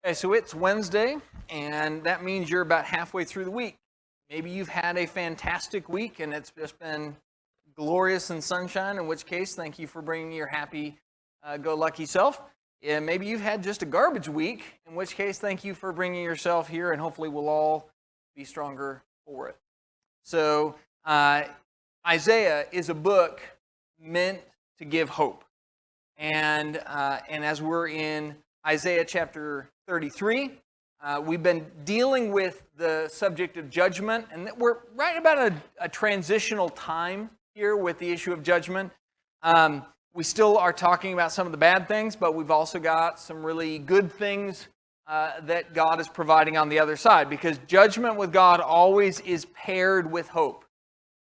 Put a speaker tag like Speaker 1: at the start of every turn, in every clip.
Speaker 1: Okay, so it's Wednesday, and that means you're about halfway through the week. Maybe you've had a fantastic week, and it's just been glorious and sunshine, in which case, thank you for bringing your happy-go-lucky self. And maybe you've had just a garbage week, in which case, thank you for bringing yourself here, and hopefully we'll all be stronger for it. So, Isaiah is a book meant to give hope. And as we're in Isaiah chapter 33, we've been dealing with the subject of judgment, and we're right about a transitional time here with the issue of judgment. We still are talking about some of the bad things, but we've also got some really good things that God is providing on the other side, because judgment with God always is paired with hope,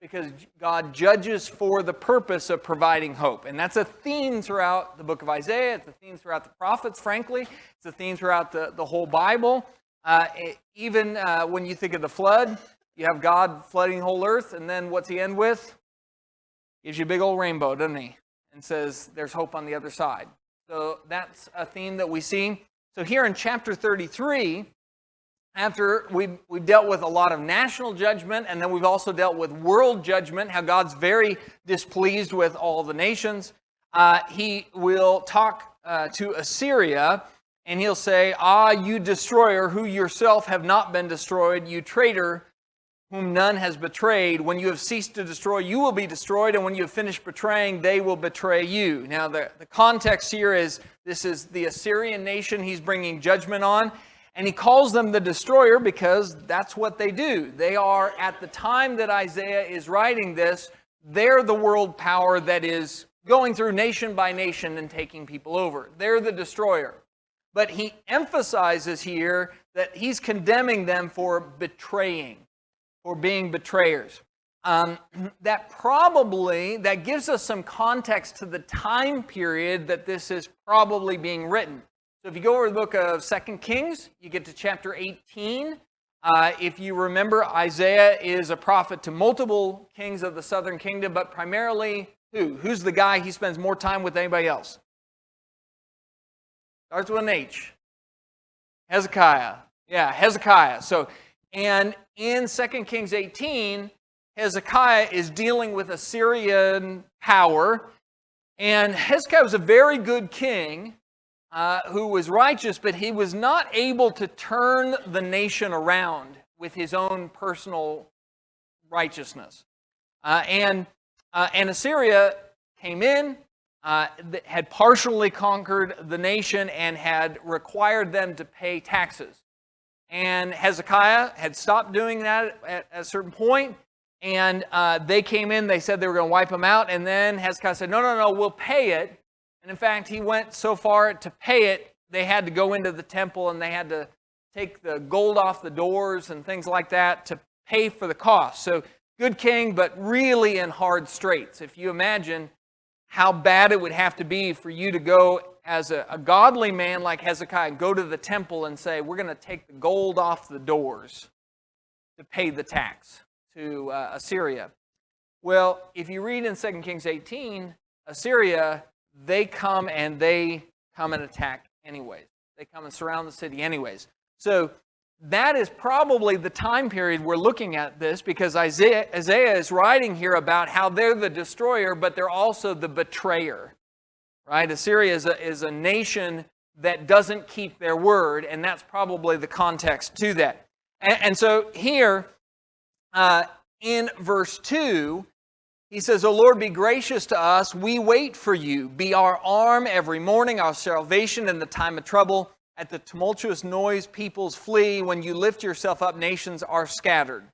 Speaker 1: because God judges for the purpose of providing hope. And that's a theme throughout the book of Isaiah. It's a theme throughout the prophets, frankly. It's a theme throughout the whole Bible. Even when you think of the flood, you have God flooding the whole earth, and then what's he end with? Gives you a big old rainbow, doesn't he? And says there's hope on the other side. So that's a theme that we see. So here in chapter 33, after we've dealt with a lot of national judgment, and then we've also dealt with world judgment, how God's very displeased with all the nations, he will talk to Assyria, and he'll say, "Ah, you destroyer, who yourself have not been destroyed, you traitor, whom none has betrayed. When you have ceased to destroy, you will be destroyed, and when you have finished betraying, they will betray you." Now, the context here is, this is the Assyrian nation he's bringing judgment on. And he calls them the destroyer because that's what they do. They are, at the time that Isaiah is writing this, they're the world power that is going through nation by nation and taking people over. They're the destroyer. But he emphasizes here that he's condemning them for betraying, for being betrayers. That gives us some context to the time period that this is probably being written. So if you go over the book of 2 Kings, you get to chapter 18. If you remember, Isaiah is a prophet to multiple kings of the southern kingdom, but primarily who? Who's the guy he spends more time with than anybody else? Starts with an H. Hezekiah. Yeah, Hezekiah. And in 2 Kings 18, Hezekiah is dealing with Assyrian power. And Hezekiah was a very good king, who was righteous, but he was not able to turn the nation around with his own personal righteousness. And Assyria came in, had partially conquered the nation, and had required them to pay taxes. And Hezekiah had stopped doing that at a certain point, and they came in, they said they were going to wipe them out, and then Hezekiah said, no, we'll pay it. And in fact, he went so far to pay it, they had to go into the temple and they had to take the gold off the doors and things like that to pay for the cost. So, good king, but really in hard straits. If you imagine how bad it would have to be for you to go as a godly man like Hezekiah, go to the temple and say, we're going to take the gold off the doors to pay the tax to Assyria. Well, if you read in 2 Kings 18, Assyria, they come and attack anyways. They come and surround the city anyways. So that is probably the time period we're looking at this, because Isaiah is writing here about how they're the destroyer, but they're also the betrayer. Right? Assyria is a nation that doesn't keep their word, and that's probably the context to that. And so here, in verse 2, he says, "O Lord, be gracious to us. We wait for you. Be our arm every morning, our salvation in the time of trouble. At the tumultuous noise, peoples flee. When you lift yourself up, nations are scattered."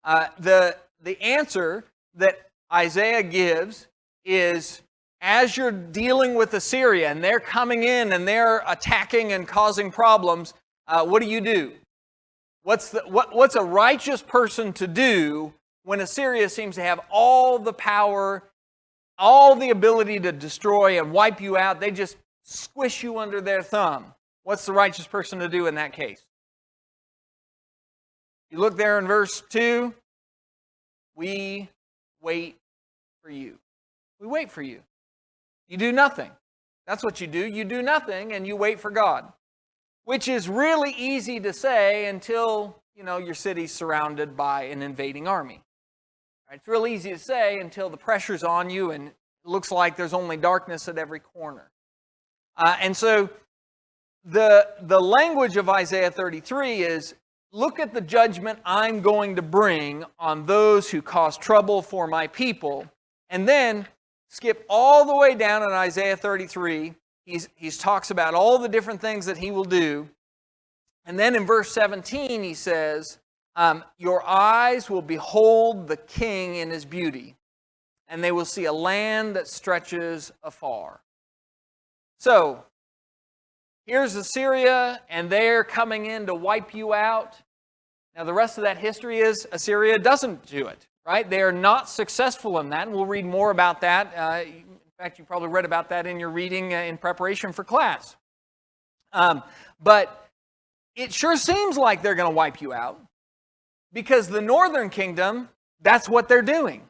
Speaker 1: The answer that Isaiah gives is, as you're dealing with Assyria and they're coming in and they're attacking and causing problems, what do? What's a righteous person to do when Assyria seems to have all the power, all the ability to destroy and wipe you out? They just squish you under their thumb. What's the righteous person to do in that case? You look there in verse 2, we wait for you. We wait for you. You do nothing. That's what you do. You do nothing and you wait for God. which is really easy to say until, your city's surrounded by an invading army. Right? It's real easy to say until the pressure's on you and it looks like there's only darkness at every corner. And so the language of Isaiah 33 is, look at the judgment I'm going to bring on those who cause trouble for my people. And then skip all the way down in Isaiah 33. He talks about all the different things that he will do. And then in verse 17 he says, your eyes will behold the king in his beauty, and they will see a land that stretches afar. So, here's Assyria, and they're coming in to wipe you out. Now, the rest of that history is Assyria doesn't do it, right? They are not successful in that, and we'll read more about that. In fact, you probably read about that in your reading in preparation for class. But it sure seems like they're going to wipe you out, because the northern kingdom, that's what they're doing.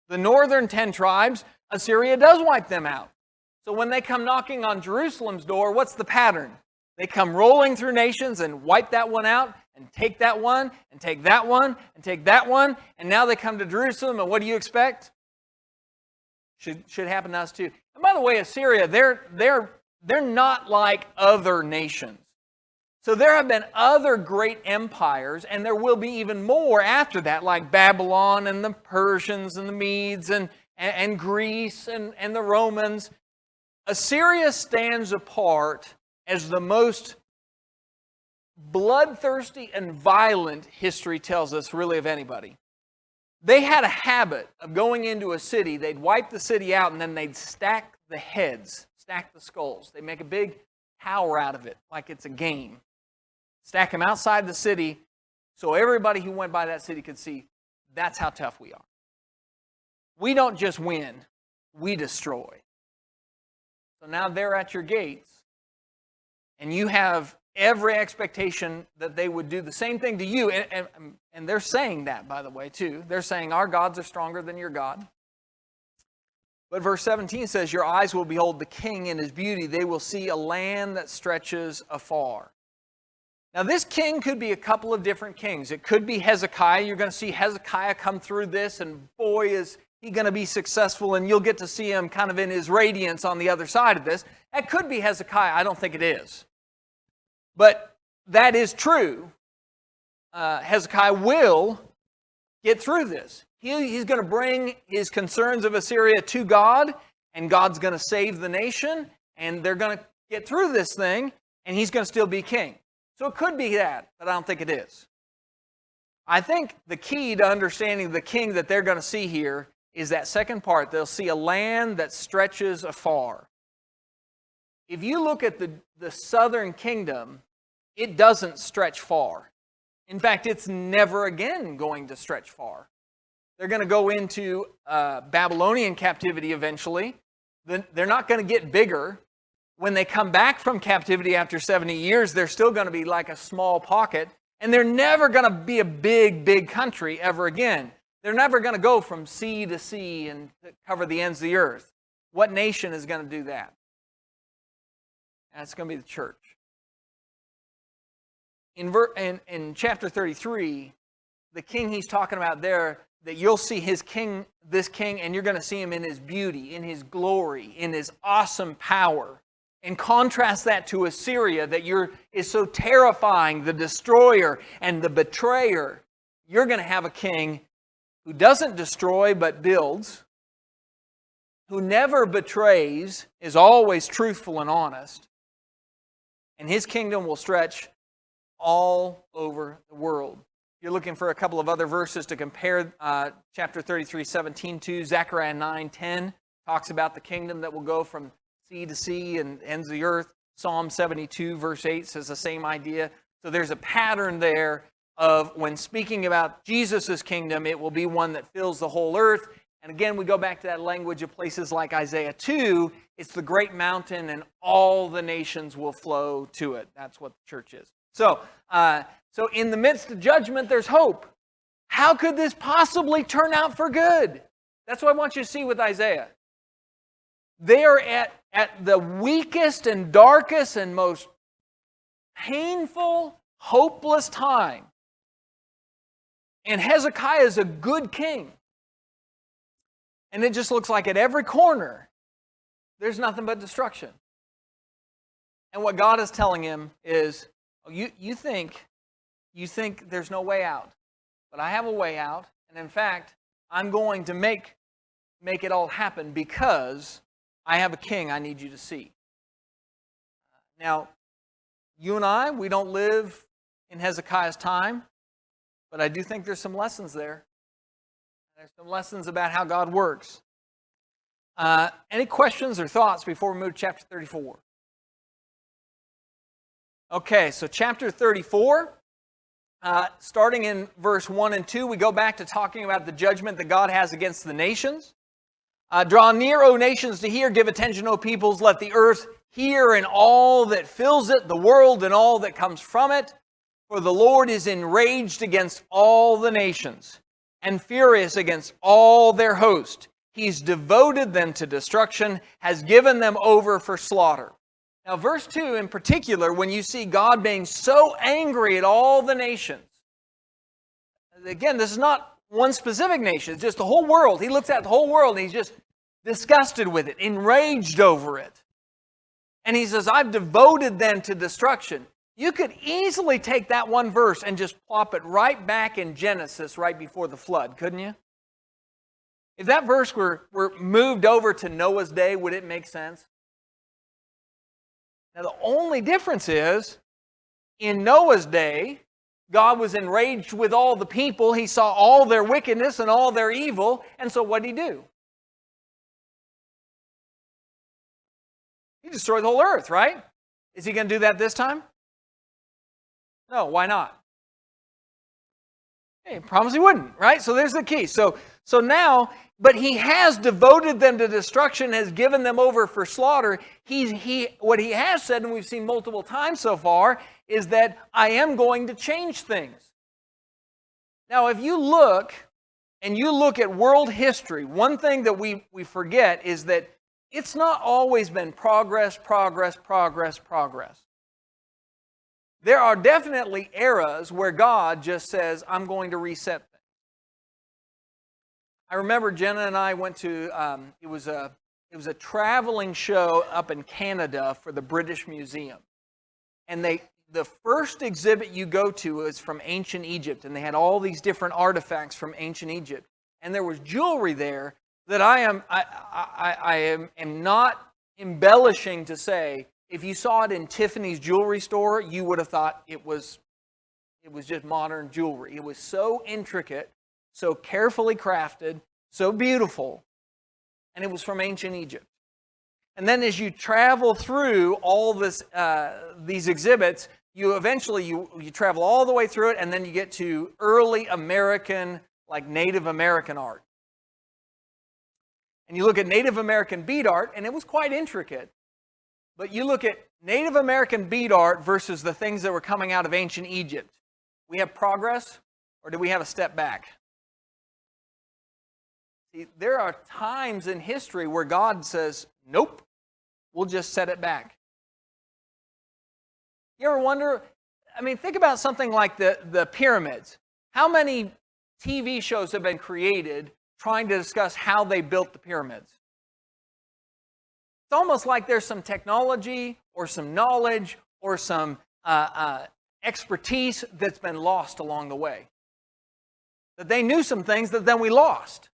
Speaker 1: The northern 10 tribes, Assyria does wipe them out. So when they come knocking on Jerusalem's door, what's the pattern? They come rolling through nations and wipe that one out, and take that one, and take that one, and take that one, and now they come to Jerusalem, and what do you expect? Should happen to us too. And by the way, Assyria, they're not like other nations. So there have been other great empires, and there will be even more after that, like Babylon and the Persians and the Medes and Greece and the Romans. Assyria stands apart as the most bloodthirsty and violent, history tells us, really of anybody. They had a habit of going into a city, they'd wipe the city out, and then they'd stack the heads, stack the skulls. They make a big tower out of it, like it's a game. Stack them outside the city so everybody who went by that city could see that's how tough we are. We don't just win, we destroy. So now they're at your gates, and you have every expectation that they would do the same thing to you. And they're saying that, by the way, too. They're saying our gods are stronger than your God. But verse 17 says, your eyes will behold the king in his beauty. They will see a land that stretches afar. Now, this king could be a couple of different kings. It could be Hezekiah. You're going to see Hezekiah come through this, and boy, is he going to be successful, and you'll get to see him kind of in his radiance on the other side of this. That could be Hezekiah. I don't think it is. But that is true. Hezekiah will get through this. He's going to bring his concerns of Assyria to God, and God's going to save the nation, and they're going to get through this thing, and he's going to still be king. So it could be that, but I don't think it is. I think the key to understanding the king that they're going to see here is that second part. They'll see a land that stretches afar. If you look at the southern kingdom, it doesn't stretch far. In fact, it's never again going to stretch far. They're going to go into Babylonian captivity eventually. They're not going to get bigger. When they come back from captivity after 70 years, they're still going to be like a small pocket. And they're never going to be a big, big country ever again. They're never going to go from sea to sea and cover the ends of the earth. What nation is going to do that? That's going to be the church. In chapter 33, the king he's talking about there, that you'll see this king, and you're going to see him in his beauty, in his glory, in his awesome power. And contrast that to Assyria, that is so terrifying, the destroyer and the betrayer. You're going to have a king who doesn't destroy but builds, who never betrays, is always truthful and honest, and his kingdom will stretch all over the world. You're looking for a couple of other verses to compare chapter 33, 17 to. Zechariah 9:10 talks about the kingdom that will go from sea to sea and ends of the earth. Psalm 72, verse 8 says the same idea. So there's a pattern there of when speaking about Jesus' kingdom, it will be one that fills the whole earth. And again, we go back to that language of places like Isaiah 2. It's the great mountain, and all the nations will flow to it. That's what the church is. So in the midst of judgment, there's hope. How could this possibly turn out for good? That's what I want you to see with Isaiah. They are at the weakest and darkest and most painful, hopeless time. And Hezekiah is a good king. And it just looks like at every corner, there's nothing but destruction. And what God is telling him is, you think there's no way out. But I have a way out. And in fact, I'm going to make it all happen because I have a king I need you to see. Now, you and I, we don't live in Hezekiah's time, but I do think there's some lessons there. There's some lessons about how God works. Any questions or thoughts before we move to chapter 34? Okay, so chapter 34, starting in verse 1 and 2, we go back to talking about the judgment that God has against the nations. Draw near, O nations, to hear. Give attention, O peoples. Let the earth hear and all that fills it, the world and all that comes from it. For the Lord is enraged against all the nations and furious against all their host. He's devoted them to destruction, has given them over for slaughter. Now, verse 2 in particular, when you see God being so angry at all the nations, again, this is not one specific nation, it's just the whole world. He looks at the whole world and he's just disgusted with it, enraged over it. And he says, I've devoted them to destruction. You could easily take that one verse and just plop it right back in Genesis right before the flood, couldn't you? If that verse were moved over to Noah's day, would it make sense? Now the only difference is, in Noah's day, God was enraged with all the people. He saw all their wickedness and all their evil, and so what did He do? He destroyed the whole earth, right? Is He going to do that this time? No, why not? He promised He wouldn't, right? So there's the key. So now, but He has devoted them to destruction, has given them over for slaughter. What He has said, and we've seen multiple times so far, is that I am going to change things. Now, if you look at world history, one thing that we forget is that it's not always been progress, progress, progress, progress. There are definitely eras where God just says, I'm going to reset things. I remember Jenna and I went to, it was a traveling show up in Canada for the British Museum. And the first exhibit you go to is from ancient Egypt, and they had all these different artifacts from ancient Egypt. And there was jewelry there that I am not embellishing to say, if you saw it in Tiffany's jewelry store, you would have thought it was just modern jewelry. It was so intricate, so carefully crafted, so beautiful, and it was from ancient Egypt. And then as you travel through all these exhibits, you eventually travel all the way through it, and then you get to early American, like Native American art. And you look at Native American bead art, and it was quite intricate. But you look at Native American bead art versus the things that were coming out of ancient Egypt. We have progress, or do we have a step back? See, there are times in history where God says, nope, we'll just set it back. You ever wonder, think about something like the pyramids. How many TV shows have been created trying to discuss how they built the pyramids? It's almost like there's some technology or some knowledge or some expertise that's been lost along the way. That they knew some things that then we lost.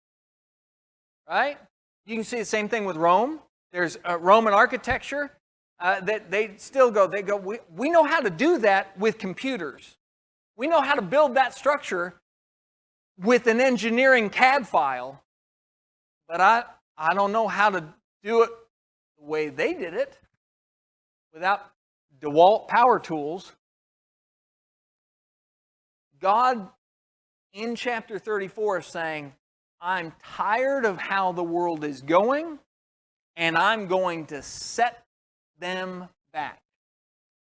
Speaker 1: Right? You can see the same thing with Rome. There's Roman architecture that they go, we know how to do that with computers. We know how to build that structure with an engineering CAD file, but I don't know how to do it the way they did it without DeWalt power tools. God, in chapter 34, is saying, I'm tired of how the world is going, and I'm going to set them back.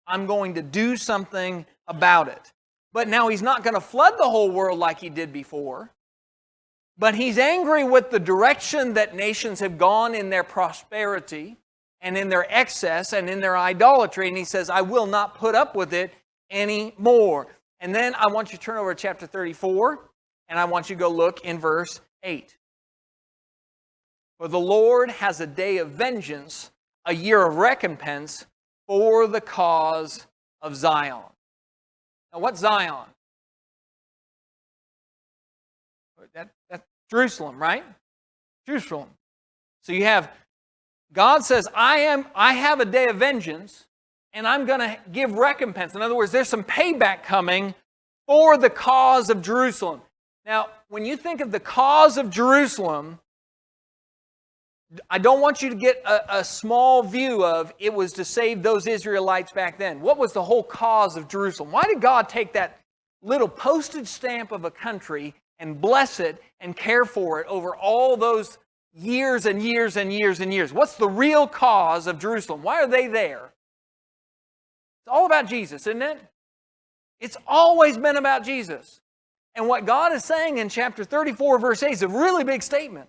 Speaker 1: I'm going to do something about it. But now He's not going to flood the whole world like He did before. But He's angry with the direction that nations have gone in their prosperity. and in their excess and in their idolatry. And he says, I will not put up with it anymore. And then I want you to turn over to chapter 34, and I want you to go look in verse 8. For the Lord has a day of vengeance, a year of recompense for the cause of Zion. Now, what's Zion? That's Jerusalem, right? Jerusalem. So you have, God says, I have a day of vengeance, and I'm going to give recompense. In other words, there's some payback coming for the cause of Jerusalem. Now, when you think of the cause of Jerusalem, I don't want you to get a small view of it was to save those Israelites back then. What was the whole cause of Jerusalem? Why did God take that little postage stamp of a country and bless it and care for it over all those years and years and years and years? What's the real cause of Jerusalem? Why are they there? It's all about Jesus, isn't it? It's always been about Jesus. And what God is saying in chapter 34, verse 8 is a really big statement.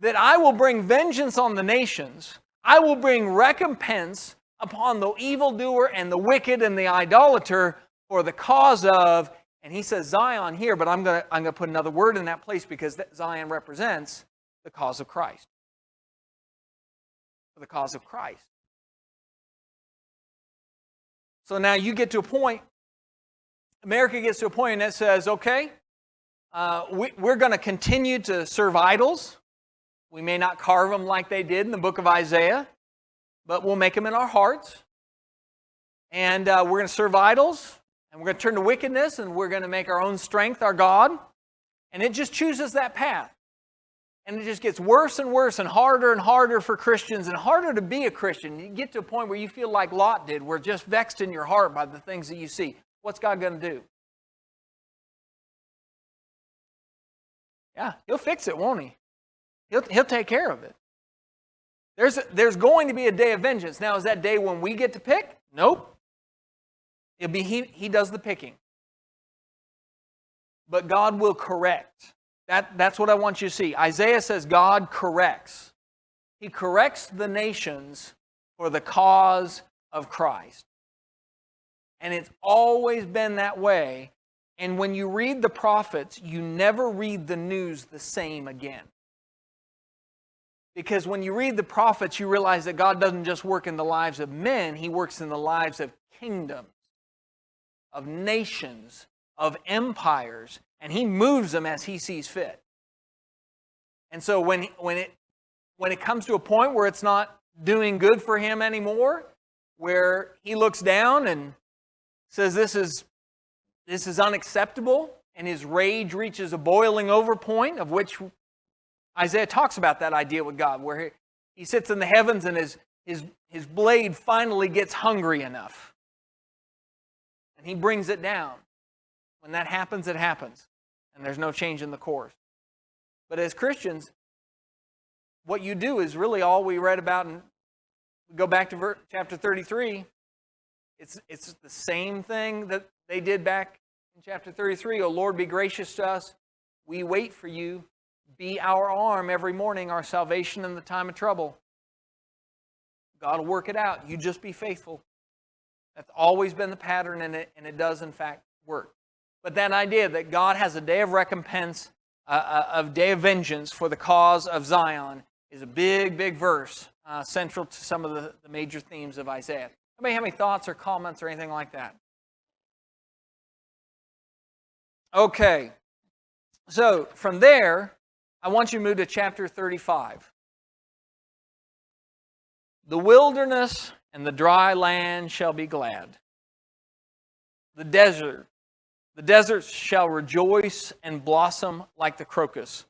Speaker 1: That I will bring vengeance on the nations. I will bring recompense upon the evildoer and the wicked and the idolater for the cause of, and he says Zion here, but I'm going to put another word in that place because Zion represents the cause of Christ. For the cause of Christ. So now you get to a point, America gets to a point that says, okay, we're going to continue to serve idols. We may not carve them like they did in the book of Isaiah, but we'll make them in our hearts. And we're going to serve idols, and we're going to turn to wickedness, and we're going to make our own strength our God. And it just chooses that path. And it just gets worse and worse and harder for Christians and harder to be a Christian. You get to a point where you feel like Lot did, where just vexed in your heart by the things that you see. What's God going to do? Yeah, He'll fix it, won't He? He'll take care of it. There's going to be a day of vengeance. Now, is that day when we get to pick? Nope. It'll be He does the picking. But God will correct. That's what I want you to see. Isaiah says God corrects. He corrects the nations for the cause of Christ. And it's always been that way. And when you read the prophets, you never read the news the same again. Because when you read the prophets, you realize that God doesn't just work in the lives of men, He works in the lives of kingdoms, of nations, of empires, and He moves them as He sees fit. And so when it comes to a point where it's not doing good for Him anymore, where He looks down and says this is unacceptable, and His rage reaches a boiling over point, of which Isaiah talks about that idea with God, where he sits in the heavens and his blade finally gets hungry enough. And He brings it down. When that happens, it happens. And there's no change in the course. But as Christians, what you do is really all we read about, and we go back to chapter 33. It's the same thing that they did back in chapter 33. O Lord, be gracious to us. We wait for you. Be our arm every morning, our salvation in the time of trouble. God will work it out. You just be faithful. That's always been the pattern, and it does, in fact, work. But that idea that God has a day of recompense, a day of vengeance for the cause of Zion is a big, big verse central to some of the major themes of Isaiah. Anybody have any thoughts or comments or anything like that? Okay. So, from there, I want you to move to chapter 35. The wilderness and the dry land shall be glad. The desert shall rejoice and blossom like the crocus.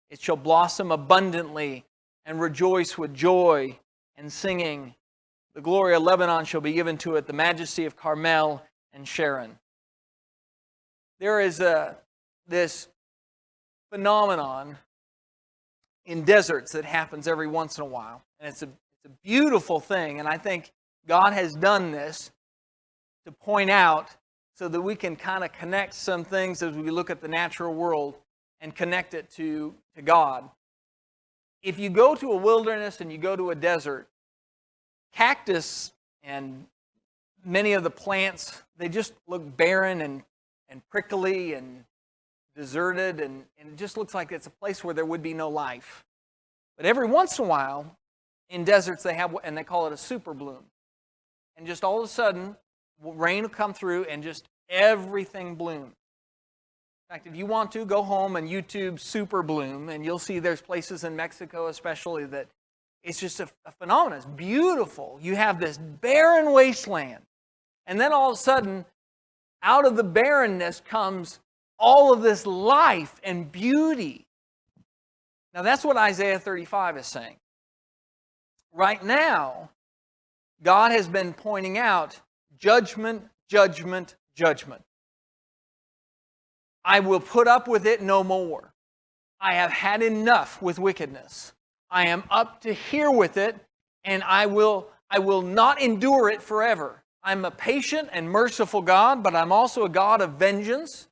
Speaker 1: It shall blossom abundantly and rejoice with joy and singing. The glory of Lebanon shall be given to it, the majesty of Carmel and Sharon. There is this phenomenon in deserts that happens every once in a while. And it's a beautiful thing. And I think God has done this to point out so that we can kind of connect some things as we look at the natural world and connect it to God. if you go to a wilderness and you go to a desert, cactus and many of the plants, they just look barren and prickly and deserted, and it just looks like it's a place where there would be no life. But every once in a while, in deserts, they have, and they call it a super bloom. And just all of a sudden, rain will come through and just everything blooms. In fact, if you want to, go home and YouTube super bloom, and you'll see there's places in Mexico especially that it's just a phenomenon. It's beautiful. You have this barren wasteland. And then all of a sudden, out of the barrenness comes all of this life and beauty. Now that's what Isaiah 35 is saying. Right now, God has been pointing out judgment, judgment, judgment. I will put up with it no more. I have had enough with wickedness. I am up to here with it, and I will not endure it forever. I'm a patient and merciful God, but I'm also a God of vengeance.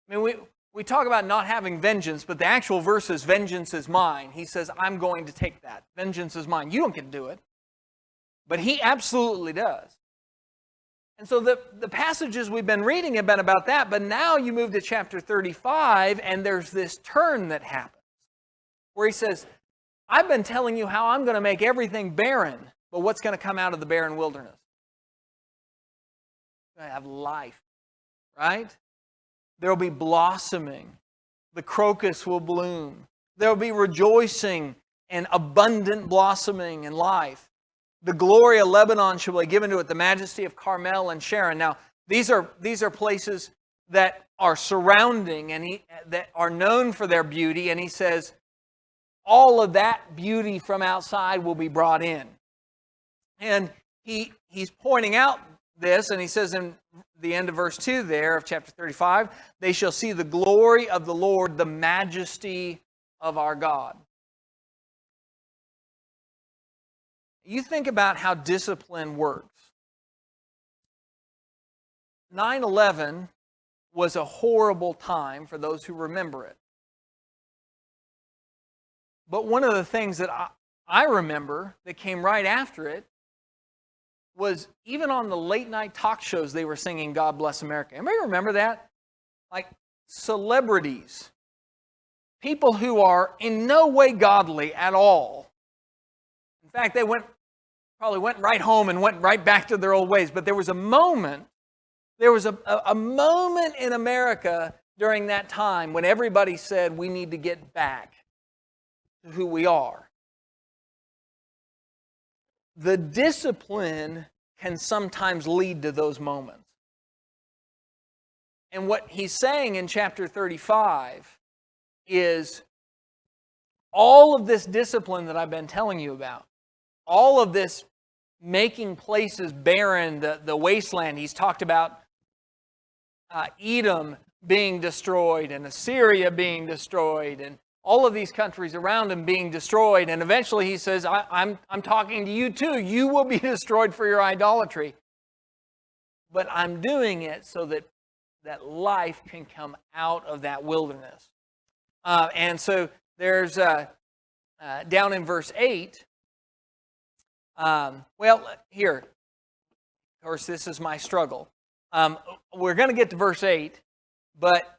Speaker 1: I mean, we talk about not having vengeance, but the actual verse is, vengeance is mine. He says, I'm going to take that. Vengeance is mine. You don't get to do it. But He absolutely does. And so the passages we've been reading have been about that, but now you move to chapter 35, and there's this turn that happens, where He says, I've been telling you how I'm going to make everything barren, but what's going to come out of the barren wilderness? You're going to have life, right? There will be blossoming. The crocus will bloom. There will be rejoicing and abundant blossoming and life. The glory of Lebanon shall be given to it, the majesty of Carmel and Sharon. Now, these are places that are surrounding and that are known for their beauty, and He says, all of that beauty from outside will be brought in. And He's pointing out this, and He says in the end of verse 2 there of chapter 35, they shall see the glory of the Lord, the majesty of our God. You think about how discipline works. 9/11 was a horrible time for those who remember it. But one of the things that I remember that came right after it was even on the late night talk shows they were singing God Bless America. Anybody remember that? Like celebrities, people who are in no way godly at all. In fact, they probably went right home and went right back to their old ways. But there was a moment in America during that time when everybody said we need to get back to who we are. The discipline can sometimes lead to those moments. And what He's saying in chapter 35 is all of this discipline that I've been telling you about, all of this making places barren, the wasteland. He's talked about Edom being destroyed and Assyria being destroyed and all of these countries around Him being destroyed. And eventually He says, I'm talking to you too. You will be destroyed for your idolatry. But I'm doing it so that life can come out of that wilderness. And so there's, down in verse 8, here, of course, this is my struggle. We're going to get to verse 8, but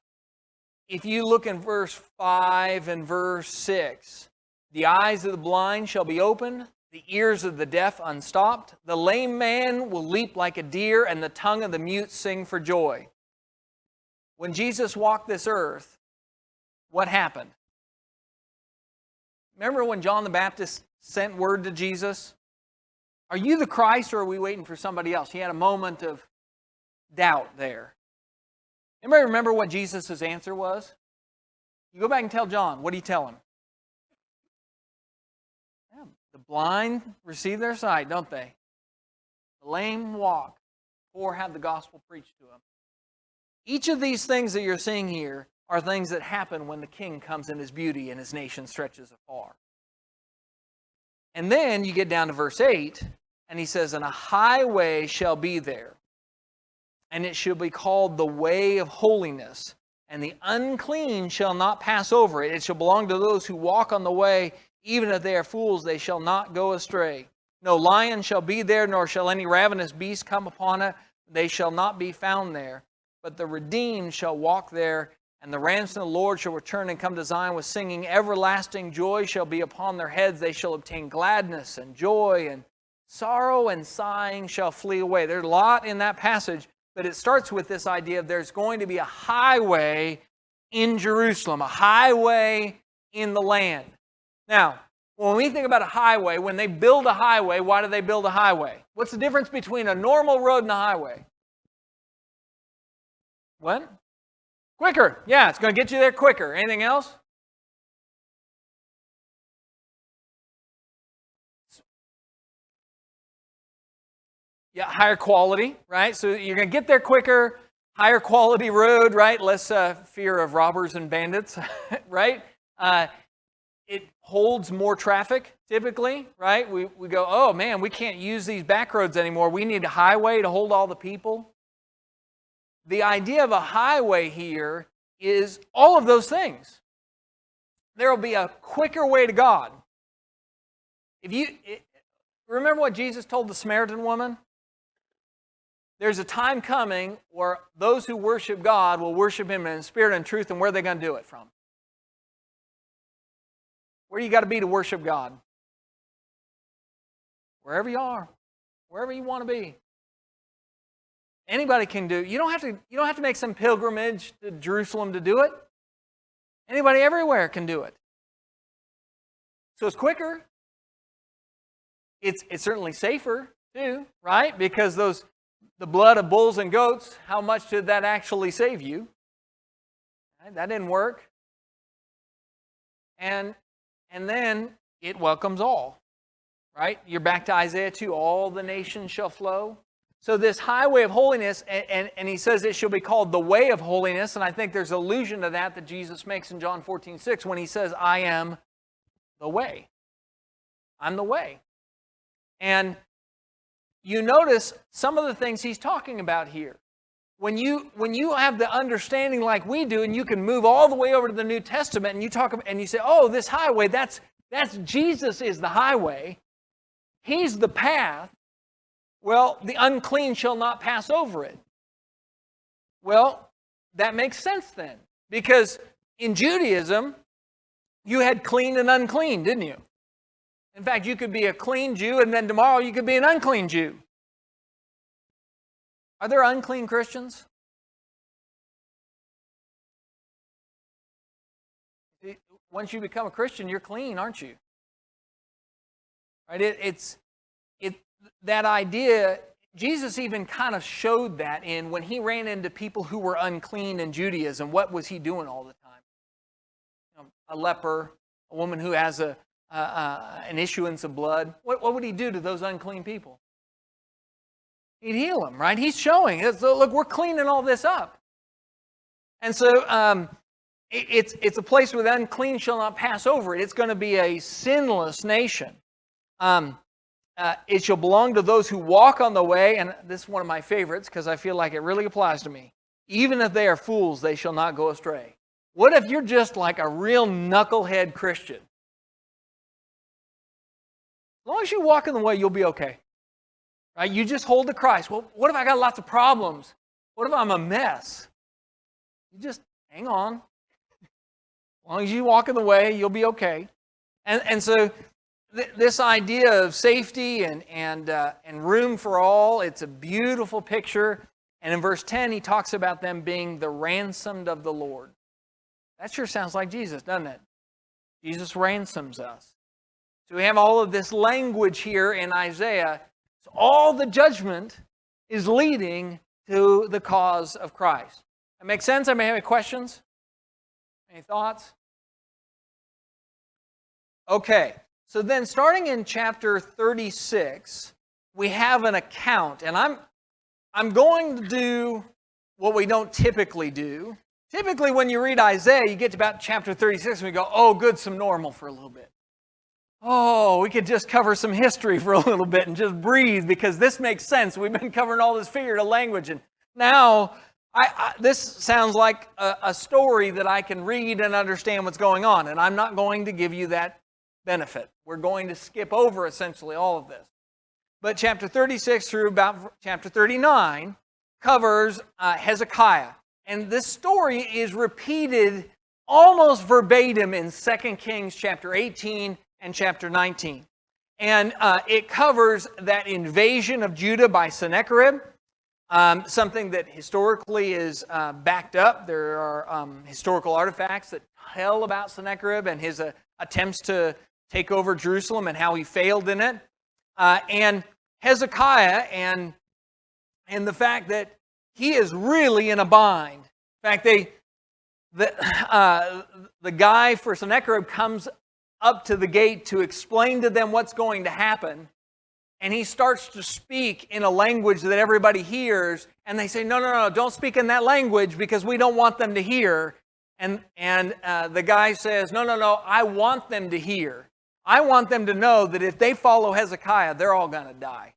Speaker 1: if you look in verse 5 and verse 6, the eyes of the blind shall be opened, the ears of the deaf unstopped, the lame man will leap like a deer, and the tongue of the mute sing for joy. When Jesus walked this earth, what happened? Remember when John the Baptist sent word to Jesus? Are you the Christ, or are we waiting for somebody else? He had a moment of doubt there. Anybody remember what Jesus' answer was? You go back and tell John. What do you tell him? Yeah, the blind receive their sight, don't they? The lame walk, or have the gospel preached to them. Each of these things that you're seeing here are things that happen when the King comes in His beauty and His nation stretches afar. And then you get down to verse 8, and He says, and a highway shall be there, and it shall be called the Way of Holiness, and the unclean shall not pass over it. It shall belong to those who walk on the way, Even if they are fools, they shall not go astray. No lion shall be there, nor shall any ravenous beast come upon it. They shall not be found there. But the redeemed shall walk there, and the ransom of the Lord shall return and come to Zion with singing. Everlasting joy shall be upon their heads. They shall obtain gladness and joy, and sorrow and sighing shall flee away. There's a lot in that passage, but it starts with this idea of there's going to be a highway in Jerusalem, a highway in the land. Now, when we think about a highway, when they build a highway, why do they build a highway? What's the difference between a normal road and a highway? What? Quicker. Yeah, it's going to get you there quicker. Anything else? Yeah, higher quality, right? So you're going to get there quicker, higher quality road, right? Less fear of robbers and bandits, right? It holds more traffic, typically, right? We go, oh man, we can't use these back roads anymore. We need a highway to hold all the people. The idea of a highway here is all of those things. There will be a quicker way to God. Remember what Jesus told the Samaritan woman? There's a time coming where those who worship God will worship Him in spirit and truth, and where are they going to do it from? Where you got to be to worship God? Wherever you are, wherever you want to be. Anybody can do. You don't have to make some pilgrimage to Jerusalem to do it. Anybody everywhere can do it. So it's quicker. It's certainly safer too, right? Because the blood of bulls and goats, how much did that actually save you? Right? That didn't work. And then it welcomes all, right? You're back to Isaiah 2, all the nations shall flow. So this highway of holiness, and he says it shall be called the way of holiness, and I think there's allusion to that Jesus makes in John 14:6 when he says, I am the way. I'm the way. And you notice some of the things he's talking about here. When you have the understanding like we do, and you can move all the way over to the New Testament, and you talk about, and you say, oh, this highway, that's Jesus is the highway. He's the path. Well, the unclean shall not pass over it. Well, that makes sense then. Because in Judaism, you had clean and unclean, didn't you? In fact, you could be a clean Jew, and then tomorrow you could be an unclean Jew. Are there unclean Christians? Once you become a Christian, you're clean, aren't you? Right? It's that idea. Jesus even kind of showed that when he ran into people who were unclean in Judaism. What was he doing all the time? A leper, a woman who has an issuance of blood. What would he do to those unclean people? He'd heal them, right? He's showing, look, we're cleaning all this up. And so it's a place where the unclean shall not pass over it. It's going to be a sinless nation. It shall belong to those who walk on the way, and this is one of my favorites because I feel like it really applies to me. Even if they are fools, they shall not go astray. What if you're just like a real knucklehead Christian? As long as you walk in the way, you'll be okay. Right? You just hold to Christ. Well, what if I got lots of problems? What if I'm a mess? You just hang on. As long as you walk in the way, you'll be okay. And so this idea of safety and room for all, it's a beautiful picture. And in verse 10, he talks about them being the ransomed of the Lord. That sure sounds like Jesus, doesn't it? Jesus ransoms us. So we have all of this language here in Isaiah. So all the judgment is leading to the cause of Christ. That makes sense? Anybody have any questions? Any thoughts? Okay. So then starting in chapter 36, we have an account. And I'm going to do what we don't typically do. Typically when you read Isaiah, you get to about chapter 36 and we go, oh, good, some normal for a little bit. Oh, we could just cover some history for a little bit and just breathe because this makes sense. We've been covering all this figurative language. And now, this sounds like a story that I can read and understand what's going on. And I'm not going to give you that benefit. We're going to skip over essentially all of this. But chapter 36 through about chapter 39 covers Hezekiah. And this story is repeated almost verbatim in 2 Kings chapter 18 and chapter 19. And it covers that invasion of Judah by Sennacherib, something that historically is backed up. There are historical artifacts that tell about Sennacherib and his attempts to take over Jerusalem and how he failed in it. And Hezekiah and the fact that he is really in a bind. In fact, the guy for Sennacherib comes up to the gate to explain to them what's going to happen. And he starts to speak in a language that everybody hears. And they say, no, don't speak in that language because we don't want them to hear. And the guy says, no, I want them to hear. I want them to know that if they follow Hezekiah, they're all going to die.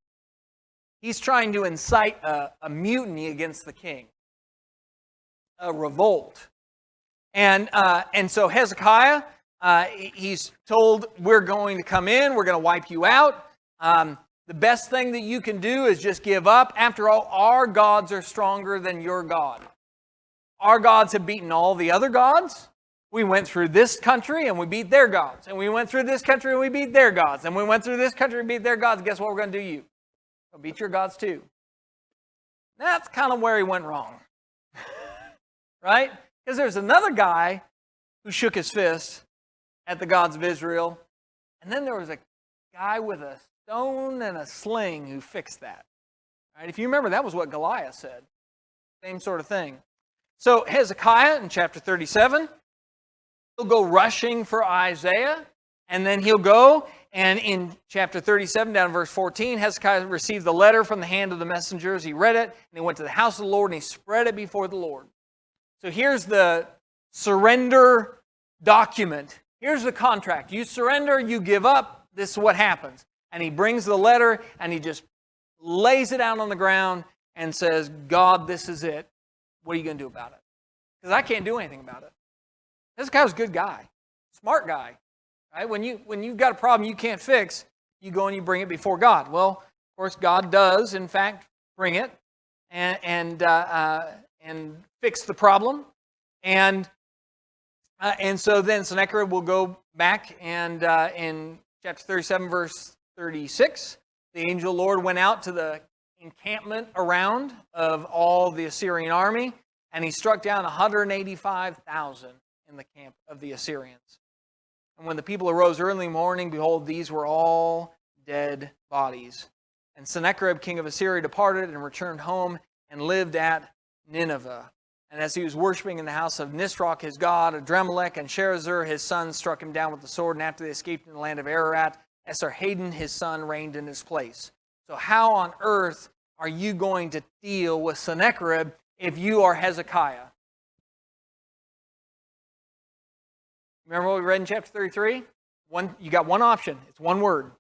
Speaker 1: He's trying to incite a mutiny against the king, a revolt. And so Hezekiah, he's told, we're going to come in, we're going to wipe you out. The best thing that you can do is just give up. After all, our gods are stronger than your God. Our gods have beaten all the other gods. We went through this country and we beat their gods. And we went through this country and we beat their gods. And we went through this country and beat their gods. Guess what we're going to do to you? We'll beat your gods too. That's kind of where he went wrong. Right? Because there's another guy who shook his fist at the gods of Israel. And then there was a guy with a stone and a sling who fixed that. Right? If you remember, that was what Goliath said. Same sort of thing. So Hezekiah in chapter 37, he'll go rushing for Isaiah, and then he'll go, and in chapter 37, down in verse 14, Hezekiah received the letter from the hand of the messengers. He read it, and he went to the house of the Lord, and he spread it before the Lord. So here's the surrender document. Here's the contract. You surrender, you give up, this is what happens. And he brings the letter, and he just lays it out on the ground and says, God, this is it. What are you going to do about it? Because I can't do anything about it. This guy's a good guy, smart guy. Right? When you've got a problem you can't fix, you go and you bring it before God. Well, of course, God does, in fact, bring it and fix the problem. And so then Sennacherib will go back, and in chapter 37, verse 36, the angel of the Lord went out to the encampment around of all the Assyrian army, and he struck down 185,000 in the camp of the Assyrians. And when the people arose early in the morning, behold, these were all dead bodies. And Sennacherib, king of Assyria, departed and returned home and lived at Nineveh. And as he was worshiping in the house of Nisroch, his god, Adremelech, and Sharezer, his son, struck him down with the sword. And after they escaped in the land of Ararat, Esarhaddon, his son, reigned in his place. So how on earth are you going to deal with Sennacherib if you are Hezekiah? Remember what we read in chapter 33? You got one option. It's one word.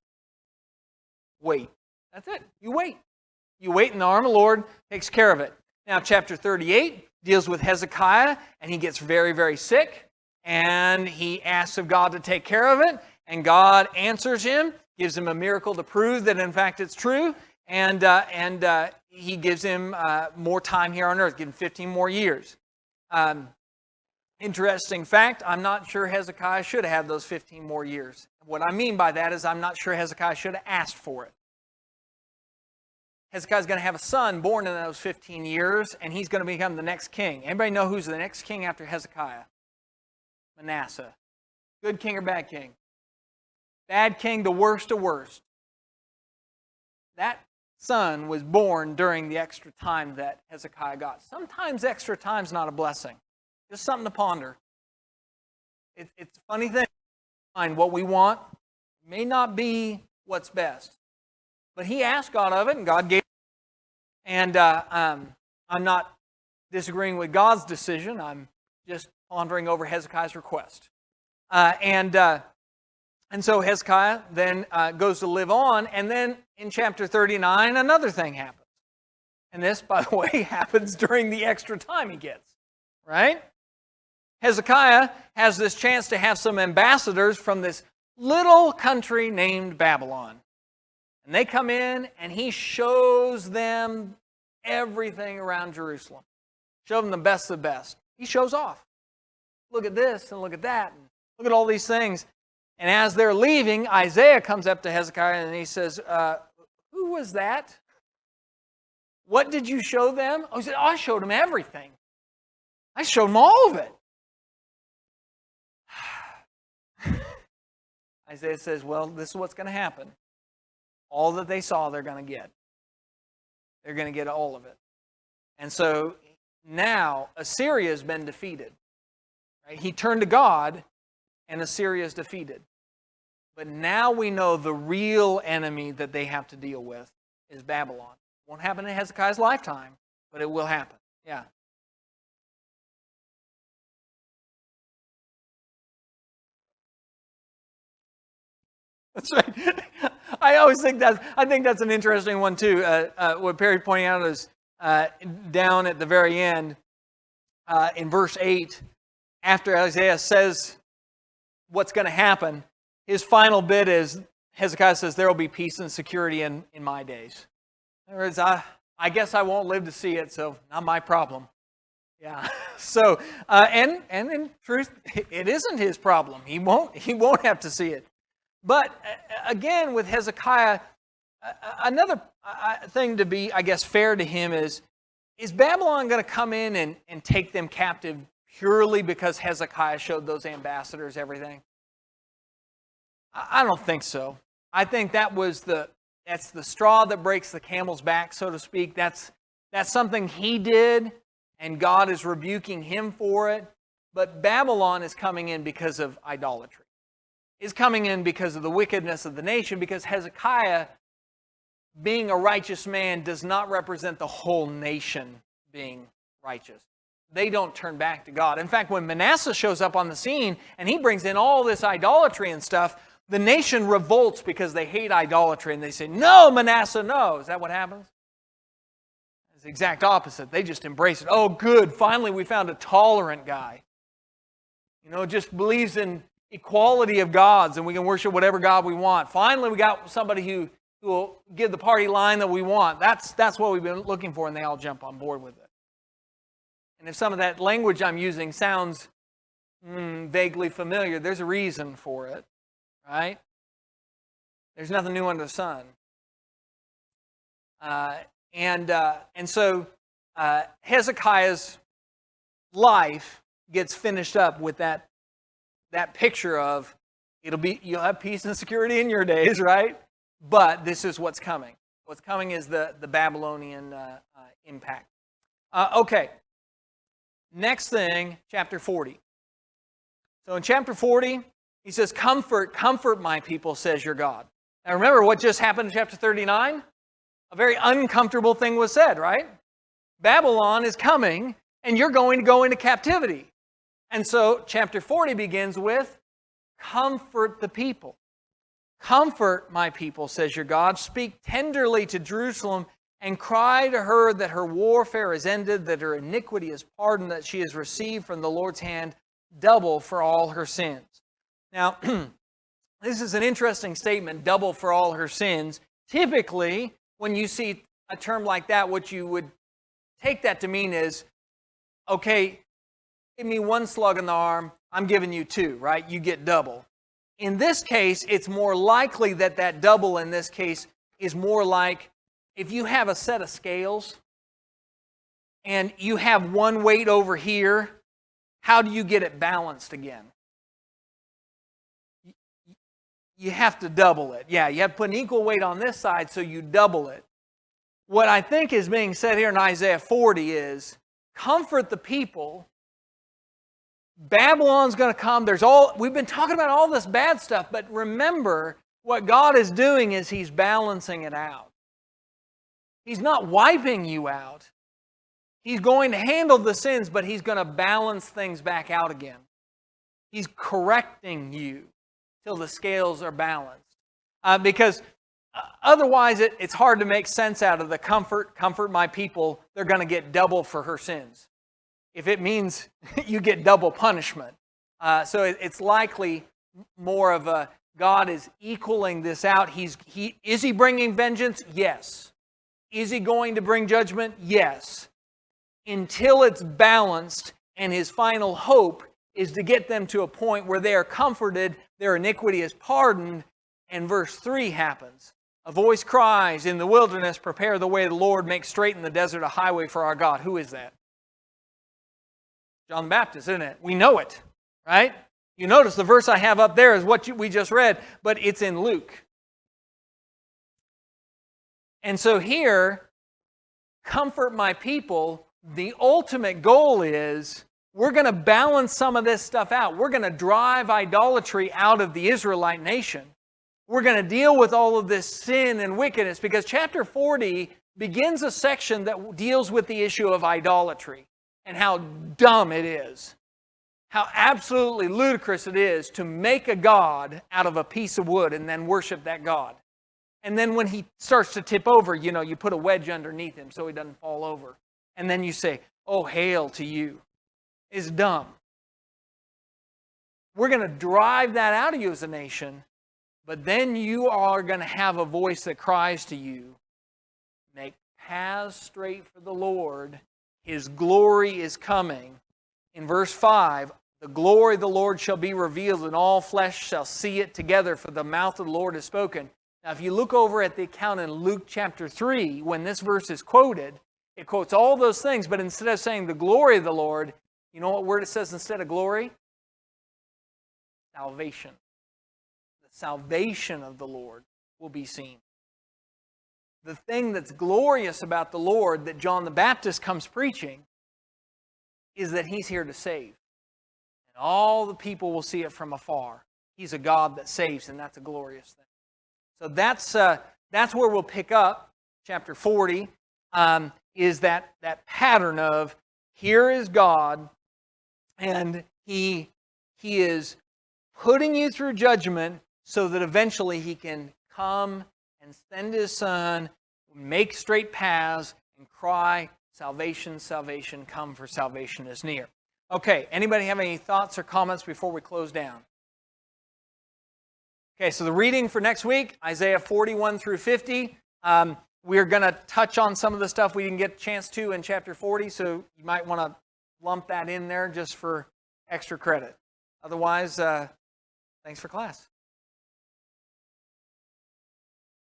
Speaker 1: Wait. That's it. You wait. You wait, and the arm of the Lord takes care of it. Now, chapter 38 deals with Hezekiah, and he gets very, very sick, and he asks of God to take care of it, and God answers him, gives him a miracle to prove that, in fact, it's true, and he gives him more time here on earth, gives him 15 more years. Interesting fact, I'm not sure Hezekiah should have had those 15 more years. What I mean by that is I'm not sure Hezekiah should have asked for it. Hezekiah's going to have a son born in those 15 years, and he's going to become the next king. Anybody know who's the next king after Hezekiah? Manasseh. Good king or bad king? Bad king, the worst of worst. That son was born during the extra time that Hezekiah got. Sometimes extra time's not a blessing. Just something to ponder. It's a funny thing. Find what we want may not be what's best. But he asked God of it, and God gave it. And I'm not disagreeing with God's decision. I'm just pondering over Hezekiah's request. And so Hezekiah then goes to live on. And then in chapter 39, another thing happens. And this, by the way, happens during the extra time he gets. Right? Hezekiah has this chance to have some ambassadors from this little country named Babylon. And they come in, and he shows them everything around Jerusalem. Show them the best of the best. He shows off. Look at this, and look at that, and look at all these things. And as they're leaving, Isaiah comes up to Hezekiah, and he says, who was that? What did you show them? Oh, he said, I showed them everything. I showed them all of it. Isaiah says, well, this is what's going to happen. All that they saw, they're going to get. They're going to get all of it. And so now Assyria has been defeated. Right? He turned to God, and Assyria is defeated. But now we know the real enemy that they have to deal with is Babylon. It won't happen in Hezekiah's lifetime, but it will happen. Yeah. That's right. I think that's an interesting one too. What Perry pointing out is down at the very end in verse 8, after Isaiah says what's going to happen, his final bit is Hezekiah says there will be peace and security in my days. In other words, I guess I won't live to see it, so not my problem. Yeah. So and in truth, it isn't his problem. He won't have to see it. But again, with Hezekiah, another thing to be, I guess, fair to him is Babylon going to come in and take them captive purely because Hezekiah showed those ambassadors everything? I don't think so. I think that's the straw that breaks the camel's back, so to speak. That's something he did, and God is rebuking him for it. But Babylon is coming in because of idolatry. Is coming in because of the wickedness of the nation, because Hezekiah, being a righteous man, does not represent the whole nation being righteous. They don't turn back to God. In fact, when Manasseh shows up on the scene and he brings in all this idolatry and stuff, the nation revolts because they hate idolatry and they say, no, Manasseh, no. Is that what happens? It's the exact opposite. They just embrace it. Oh, good. Finally, we found a tolerant guy. Just believes in equality of gods, and we can worship whatever God we want. Finally, we got somebody who will give the party line that we want. That's what we've been looking for, and they all jump on board with it. And if some of that language I'm using sounds vaguely familiar, there's a reason for it, right? There's nothing new under the sun. And so Hezekiah's life gets finished up with that picture of you'll have peace and security in your days, right? But this is what's coming. What's coming is the Babylonian impact. Okay. Next thing, chapter 40. So in chapter 40, he says, comfort my people, says your God. Now remember what just happened in chapter 39? A very uncomfortable thing was said, right? Babylon is coming, and you're going to go into captivity. And so chapter 40 begins with, comfort the people. Comfort my people, says your God. Speak tenderly to Jerusalem and cry to her that her warfare is ended, that her iniquity is pardoned, that she has received from the Lord's hand double for all her sins. Now, this is an interesting statement, double for all her sins. Typically, when you see a term like that, what you would take that to mean is, okay, give me one slug in the arm, I'm giving you two, right? You get double. In this case, it's more likely that double in this case is more like if you have a set of scales and you have one weight over here, how do you get it balanced again? You have to double it. Yeah, you have to put an equal weight on this side, so you double it. What I think is being said here in Isaiah 40 is, comfort the people. Babylon's going to come. We've been talking about all this bad stuff, but remember, what God is doing is He's balancing it out. He's not wiping you out. He's going to handle the sins, but He's going to balance things back out again. He's correcting you till the scales are balanced. Because otherwise, it's hard to make sense out of the comfort my people, they're going to get double for her sins. If it means you get double punishment. So it's likely more of a God is equaling this out. Is he bringing vengeance? Yes. Is he going to bring judgment? Yes. Until it's balanced, and his final hope is to get them to a point where they are comforted, their iniquity is pardoned, and verse 3 happens. A voice cries in the wilderness, prepare the way of the Lord, make straight in the desert a highway for our God. Who is that? John the Baptist, isn't it? We know it, right? You notice the verse I have up there is what we just read, but it's in Luke. And so here, comfort my people, the ultimate goal is we're going to balance some of this stuff out. We're going to drive idolatry out of the Israelite nation. We're going to deal with all of this sin and wickedness because chapter 40 begins a section that deals with the issue of idolatry and how dumb it is. How absolutely ludicrous it is to make a god out of a piece of wood and then worship that god. And then when he starts to tip over, you put a wedge underneath him so he doesn't fall over. And then you say, oh, hail to you. It's dumb. We're going to drive that out of you as a nation, but then you are going to have a voice that cries to you, make paths straight for the Lord. His glory is coming. In verse 5, the glory of the Lord shall be revealed, and all flesh shall see it together, for the mouth of the Lord has spoken. Now, if you look over at the account in Luke chapter 3, when this verse is quoted, it quotes all those things, but instead of saying the glory of the Lord, you know what word it says instead of glory? Salvation. The salvation of the Lord will be seen. The thing that's glorious about the Lord that John the Baptist comes preaching is that He's here to save. And all the people will see it from afar. He's a God that saves, and that's a glorious thing. So that's where we'll pick up. Chapter 40 is that pattern of here is God, and He is putting you through judgment so that eventually He can come and send His Son, make straight paths, and cry, salvation, salvation, come, for salvation is near. Okay, anybody have any thoughts or comments before we close down? Okay, so the reading for next week, Isaiah 41 through 50. We're going to touch on some of the stuff we didn't get a chance to in chapter 40, so you might want to lump that in there just for extra credit. Otherwise, thanks for class.